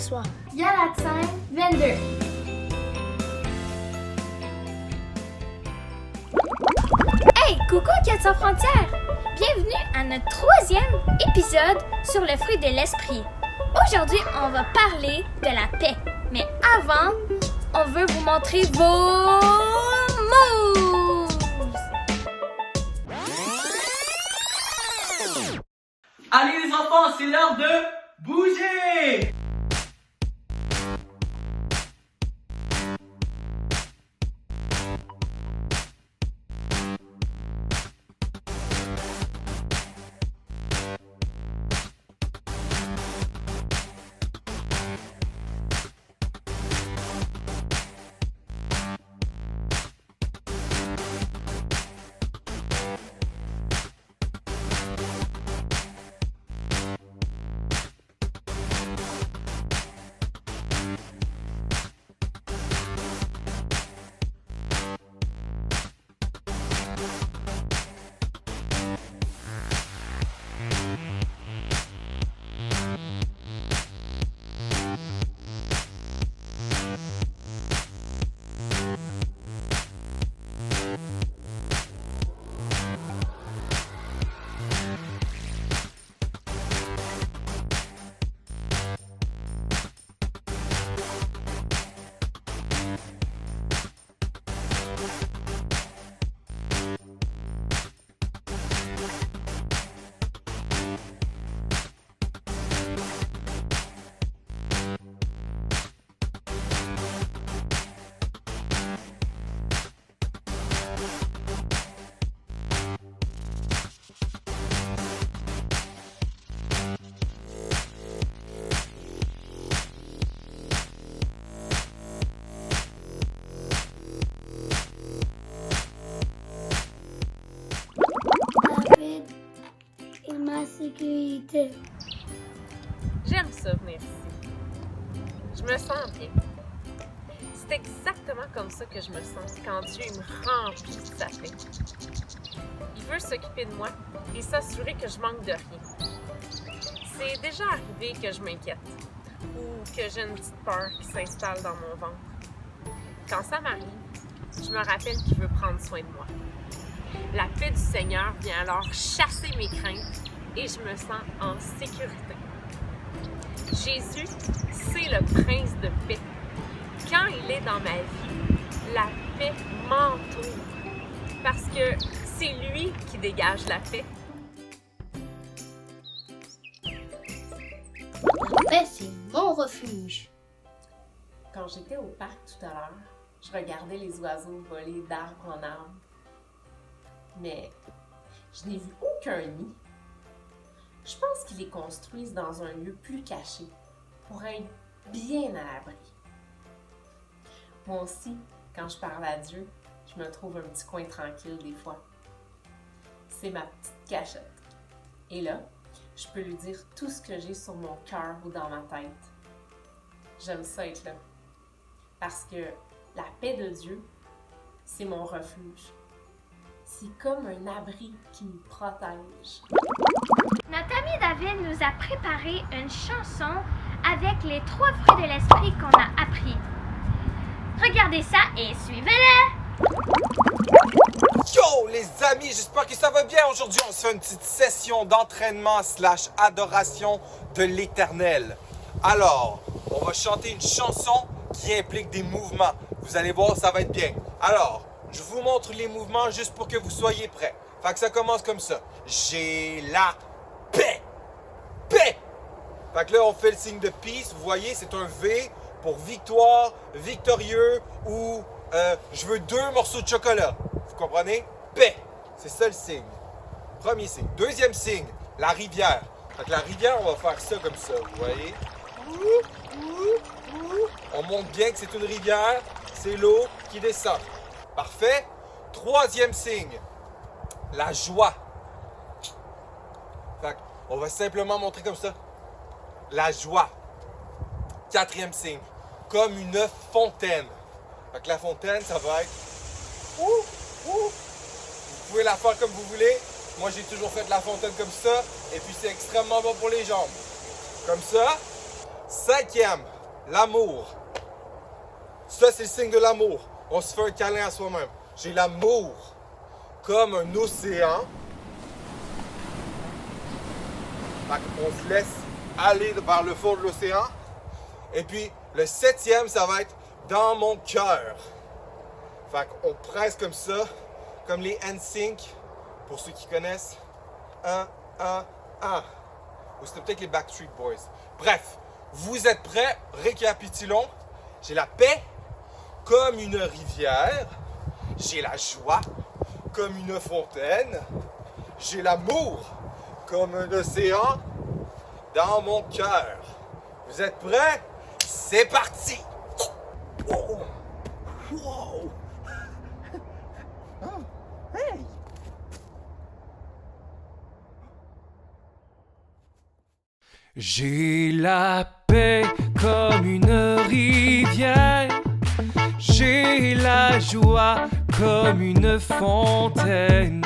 soir. Galatin 22. Hey, coucou Kids sans frontières! Bienvenue à notre 3e épisode sur le fruit de l'esprit. Aujourd'hui, on va parler de la paix. Mais avant, on veut vous montrer vos moves! Allez les enfants, c'est l'heure de bouger! David et ma sécurité. J'aime ça venir ici. Je me sens bien. C'est exactement comme ça que je me sens quand Dieu me remplit de sa paix. Il veut s'occuper de moi et s'assurer que je manque de rien. C'est déjà arrivé que je m'inquiète ou que j'ai une petite peur qui s'installe dans mon ventre. Quand ça m'arrive, je me rappelle qu'il veut prendre soin de moi. La paix du Seigneur vient alors chasser mes craintes et je me sens en sécurité. Jésus, c'est le prince de paix. Quand il est dans ma vie, la paix m'entoure parce que c'est lui qui dégage la paix. La paix, c'est mon refuge. Quand j'étais au parc tout à l'heure, je regardais les oiseaux voler d'arbre en arbre. Mais je n'ai vu aucun nid. Je pense qu'ils les construisent dans un lieu plus caché pour être bien à l'abri. Moi aussi, quand je parle à Dieu, je me trouve un petit coin tranquille des fois. C'est ma petite cachette. Et là, je peux lui dire tout ce que j'ai sur mon cœur ou dans ma tête. J'aime ça être là. Parce que la paix de Dieu, c'est mon refuge. C'est comme un abri qui me protège. Notre ami David nous a préparé une chanson avec les 3 fruits de l'esprit qu'on a appris. Regardez ça et suivez-le! Yo les amis, j'espère que ça va bien. Aujourd'hui, on se fait une petite session d'entraînement / adoration de l'Éternel. Alors, on va chanter une chanson qui implique des mouvements. Vous allez voir, ça va être bien. Alors, je vous montre les mouvements juste pour que vous soyez prêts. Fait que ça commence comme ça. J'ai la paix. Paix. Fait que là, on fait le signe de peace. Vous voyez, c'est un V pour victoire, victorieux ou je veux 2 morceaux de chocolat. Vous comprenez? Paix. C'est ça le signe. Premier signe. Deuxième signe, la rivière. Fait que la rivière, on va faire ça comme ça. Vous voyez? On montre bien que c'est une rivière. C'est l'eau qui descend. Parfait. Troisième signe, la joie. Fait on va simplement montrer comme ça. La joie. Quatrième signe, comme une fontaine. Fait que la fontaine, ça va être... Vous pouvez la faire comme vous voulez. Moi, j'ai toujours fait de la fontaine comme ça. Et puis, c'est extrêmement bon pour les jambes. Comme ça. Cinquième, l'amour. Ça, c'est le signe de l'amour. On se fait un câlin à soi-même. J'ai l'amour comme un océan. On se laisse aller vers le fond de l'océan. Et puis, le 7e, ça va être dans mon cœur. Fait qu'on presse comme ça, comme les NSYNC, pour ceux qui connaissent. 1, 1, 1. Ou c'était peut-être les Backstreet Boys. Bref, vous êtes prêts? Récapitulons. J'ai la paix comme une rivière. J'ai la joie comme une fontaine. J'ai l'amour comme un océan dans mon cœur. Vous êtes prêts? C'est parti! Oh. Wow! Oh. Hey! J'ai la paix comme une rivière, j'ai la joie comme une fontaine,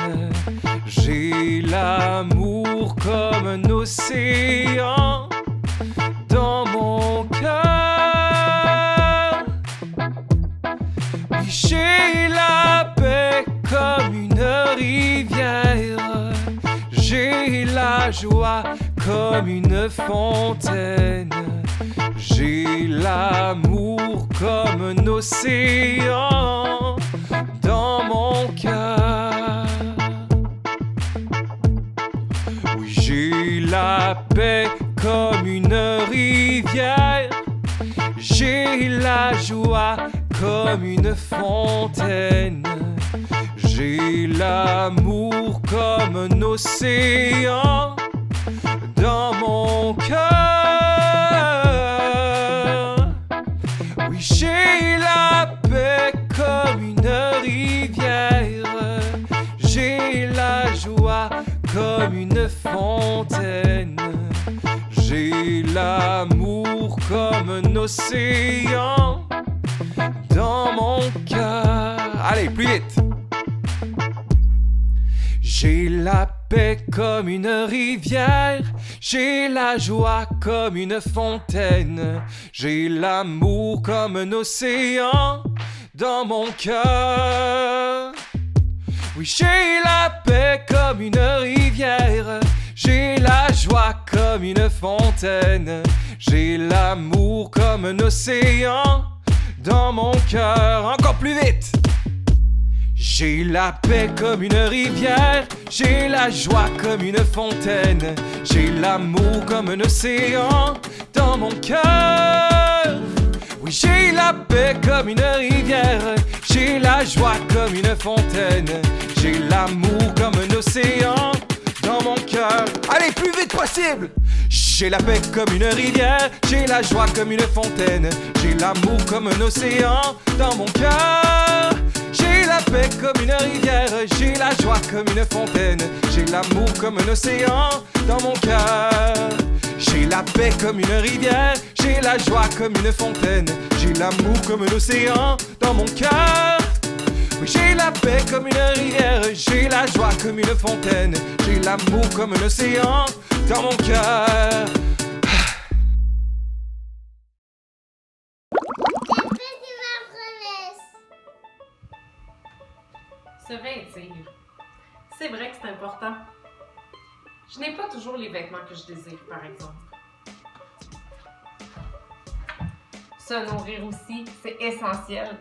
j'ai l'amour comme un océan dans mon cœur. Oui, j'ai la paix comme une rivière, j'ai la joie comme une fontaine, j'ai l'amour comme un océan dans mon cœur. Oui, j'ai la paix comme une rivière, j'ai la joie comme une fontaine, j'ai l'amour comme un océan dans mon cœur. Oui, j'ai la paix comme une rivière, j'ai la joie comme une fontaine, j'ai l'amour comme un océan dans mon cœur. Allez, plus vite! J'ai la paix comme une rivière, j'ai la joie comme une fontaine, j'ai l'amour comme un océan dans mon cœur. Oui, j'ai la paix comme une rivière, j'ai la joie comme une fontaine, j'ai l'amour comme un océan dans mon cœur. Encore plus vite! J'ai la paix comme une rivière, j'ai la joie comme une fontaine, j'ai l'amour comme un océan dans mon cœur. Oui, j'ai la paix comme une rivière, j'ai la joie comme une fontaine, j'ai l'amour comme un océan dans mon cœur. Allez, plus vite possible! J'ai la paix comme une rivière, j'ai la joie comme une fontaine, j'ai l'amour comme un océan dans mon cœur. J'ai la paix comme une rivière, j'ai la joie comme une fontaine, j'ai l'amour comme un océan dans mon cœur. J'ai la paix comme une rivière, j'ai la joie comme une fontaine, j'ai l'amour comme un océan dans mon cœur. Oui, j'ai la paix comme une rivière, j'ai la joie comme une fontaine, j'ai l'amour comme un océan dans mon cœur. Se vêtir. C'est vrai que c'est important. Je n'ai pas toujours les vêtements que je désire, par exemple. Se nourrir aussi, c'est essentiel.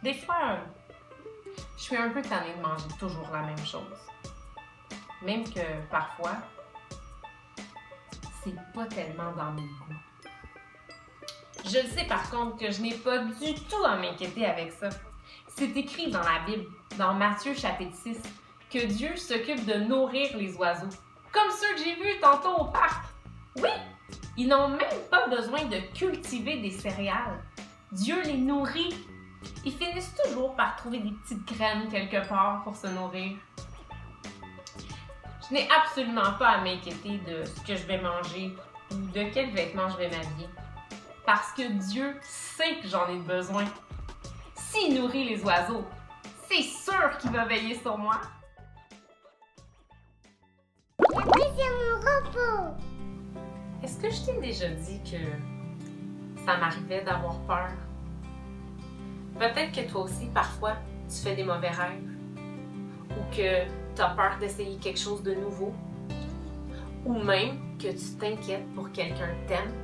Des fois, je suis un peu tannée de manger toujours la même chose. Même que, parfois, c'est pas tellement dans mes goûts. Je le sais par contre que je n'ai pas du tout à m'inquiéter avec ça. C'est écrit dans la Bible, dans Matthieu chapitre 6, que Dieu s'occupe de nourrir les oiseaux, comme ceux que j'ai vus tantôt au parc. Oui, ils n'ont même pas besoin de cultiver des céréales. Dieu les nourrit. Ils finissent toujours par trouver des petites graines quelque part pour se nourrir. Je n'ai absolument pas à m'inquiéter de ce que je vais manger ou de quels vêtements je vais m'habiller. Parce que Dieu sait que j'en ai besoin. S'il nourrit les oiseaux, c'est sûr qu'il va veiller sur moi. Et puis c'est mon repos. Est-ce que je t'ai déjà dit que ça m'arrivait d'avoir peur? Peut-être que toi aussi, parfois, tu fais des mauvais rêves. Ou que tu as peur d'essayer quelque chose de nouveau. Ou même que tu t'inquiètes pour quelqu'un que t'aimes.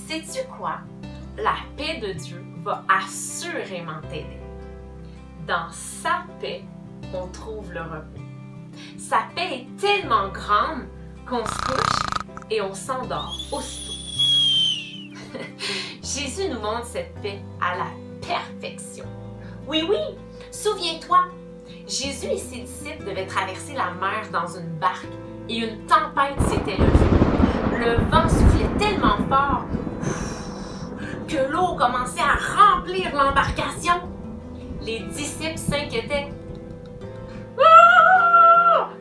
Sais-tu quoi? La paix de Dieu va assurément t'aider. Dans sa paix, on trouve le repos. Sa paix est tellement grande qu'on se couche et on s'endort aussitôt. Jésus nous montre cette paix à la perfection. Oui, souviens-toi, Jésus et ses disciples devaient traverser la mer dans une barque et une tempête s'était levée. Le vent soufflait tellement fort que l'eau commençait à remplir l'embarcation. Les disciples s'inquiétaient. Ah!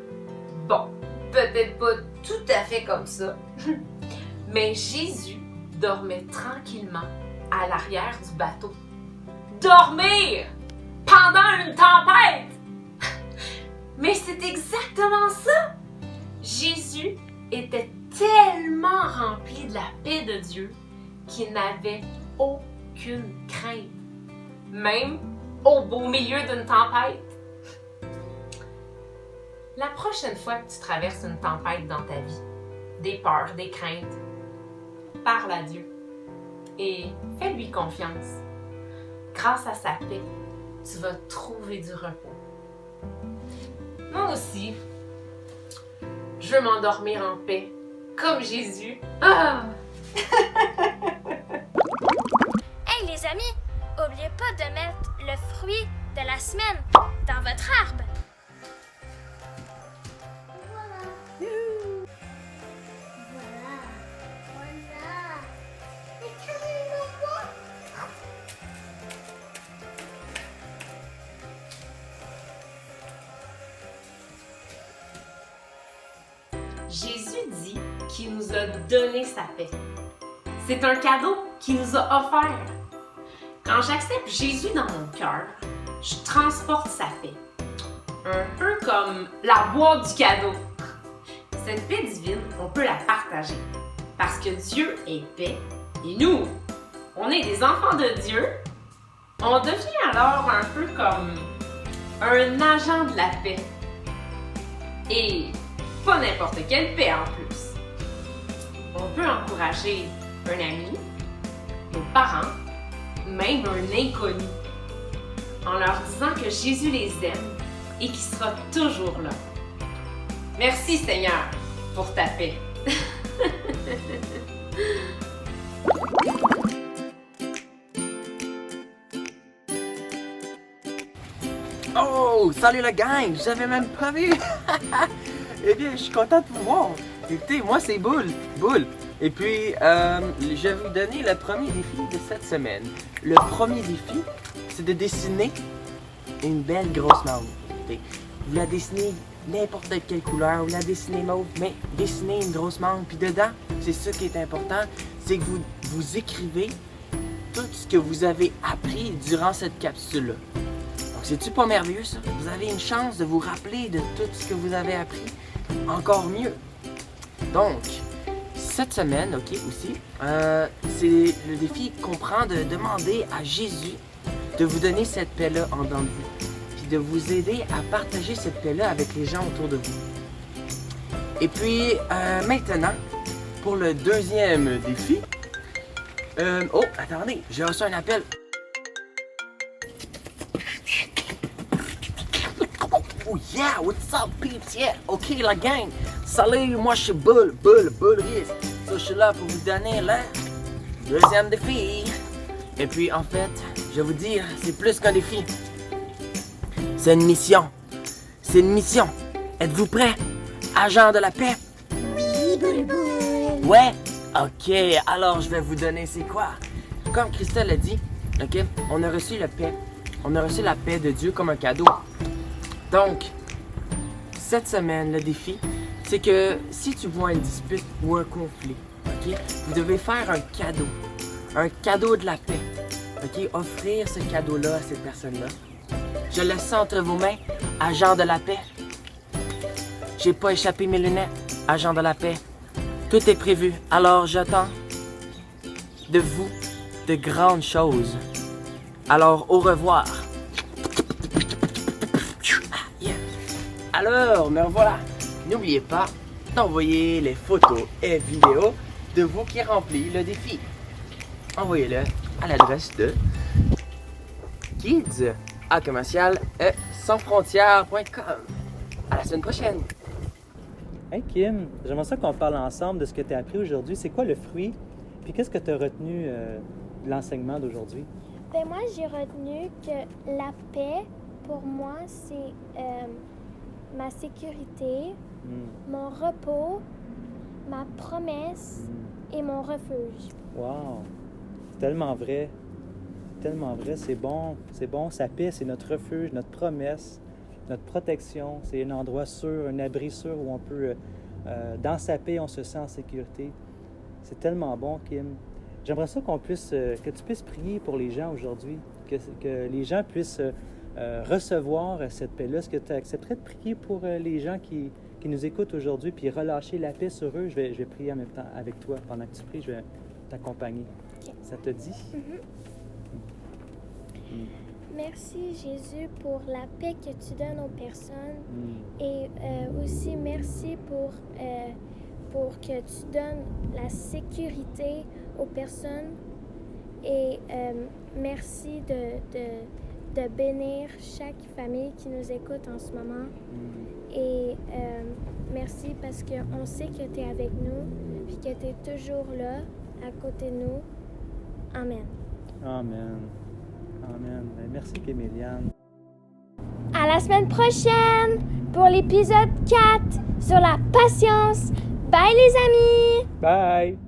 Bon, peut-être pas tout à fait comme ça, mais Jésus dormait tranquillement à l'arrière du bateau. Dormir pendant une tempête! Mais c'est exactement ça! Jésus était tellement rempli de la paix de Dieu qu'il n'avait aucune crainte, même au beau milieu d'une tempête. La prochaine fois que tu traverses une tempête dans ta vie, des peurs, des craintes, parle à Dieu et fais-lui confiance. Grâce à sa paix, tu vas trouver du repos. Moi aussi, je veux m'endormir en paix, comme Jésus. Ah! Hey les amis, n'oubliez pas de mettre le fruit de la semaine dans votre arbre. Jésus dit qu'il nous a donné sa paix. C'est un cadeau qu'il nous a offert. Quand j'accepte Jésus dans mon cœur, je transporte sa paix. Un peu comme la boîte du cadeau. Cette paix divine, on peut la partager. Parce que Dieu est paix et nous, on est des enfants de Dieu. On devient alors un peu comme un agent de la paix. Et pas n'importe quelle paix en plus. On peut encourager un ami, nos parents, même un inconnu, en leur disant que Jésus les aime et qu'il sera toujours là. Merci Seigneur pour ta paix. Oh, salut la gang, j'avais même pas vu. Eh bien, je suis content de vous voir. Écoutez, moi c'est Boule. Et puis, je vais vous donner le premier défi de cette semaine. Le premier défi, c'est de dessiner une belle grosse mangue. Écoutez, vous la dessinez n'importe quelle couleur, vous la dessinez mauve, mais dessinez une grosse mangue. Puis dedans, c'est ça qui est important, c'est que vous écrivez tout ce que vous avez appris durant cette capsule-là. Donc, c'est-tu pas merveilleux ça? Vous avez une chance de vous rappeler de tout ce que vous avez appris encore mieux. Donc, cette semaine, ok, aussi, c'est le défi comprend de demander à Jésus de vous donner cette paix-là en dedans de vous, puis de vous aider à partager cette paix-là avec les gens autour de vous. Et puis, maintenant, pour le deuxième défi, oh, attendez, j'ai reçu un appel. Oh yeah, what's up, peeps? Yeah, ok la gang. Salut, moi je suis Bull Riz. So, je suis là pour vous donner le deuxième défi. Et puis en fait, je vais vous dire, c'est plus qu'un défi. C'est une mission. C'est une mission. Êtes-vous prêts? Agent de la paix? Oui, Boule. Ouais? Ok, alors je vais vous donner c'est quoi? Comme Christelle a dit, ok, on a reçu la paix. On a reçu la paix de Dieu comme un cadeau. Donc, cette semaine, le défi, c'est que si tu vois une dispute ou un conflit, ok, vous devez faire un cadeau de la paix, ok, offrir ce cadeau-là à cette personne-là. Je laisse ça entre vos mains, agent de la paix. J'ai pas échappé mes lunettes, agent de la paix. Tout est prévu, alors j'attends de vous de grandes choses. Alors, au revoir. Yeah. Alors, me revoilà. N'oubliez pas d'envoyer les photos et vidéos de vous qui remplit le défi. Envoyez-le à l'adresse de kids@sansfrontières.com. À la semaine prochaine. Hey Kim, j'aimerais ça qu'on parle ensemble de ce que tu as appris aujourd'hui. C'est quoi le fruit? Puis qu'est-ce que tu as retenu de l'enseignement d'aujourd'hui? Ben moi, j'ai retenu que la paix, pour moi, c'est ma sécurité, mon repos, ma promesse et mon refuge. Wow! C'est tellement vrai. Tellement vrai. C'est bon. C'est bon. Sa paix, c'est notre refuge, notre promesse, notre protection. C'est un endroit sûr, un abri sûr où on peut... dans sa paix, on se sent en sécurité. C'est tellement bon, Kim. J'aimerais ça que tu puisses prier pour les gens aujourd'hui, que les gens puissent recevoir cette paix-là. Est-ce que tu accepterais de prier pour les gens qui nous écoutent aujourd'hui, puis relâcher la paix sur eux? Je vais prier en même temps avec toi. Pendant que tu pries, je vais t'accompagner. Okay. Ça te dit? Merci, Jésus, pour la paix que tu donnes aux personnes. Et aussi, merci pour que tu donnes la sécurité aux personnes. Et merci de bénir chaque famille qui nous écoute en ce moment. Et merci parce qu'on sait que tu es avec nous, puis que tu es toujours là, à côté de nous. Amen. Amen. Amen. Ben, merci, Kéméliane. À la semaine prochaine pour l'épisode 4 sur la patience. Bye les amis! Bye!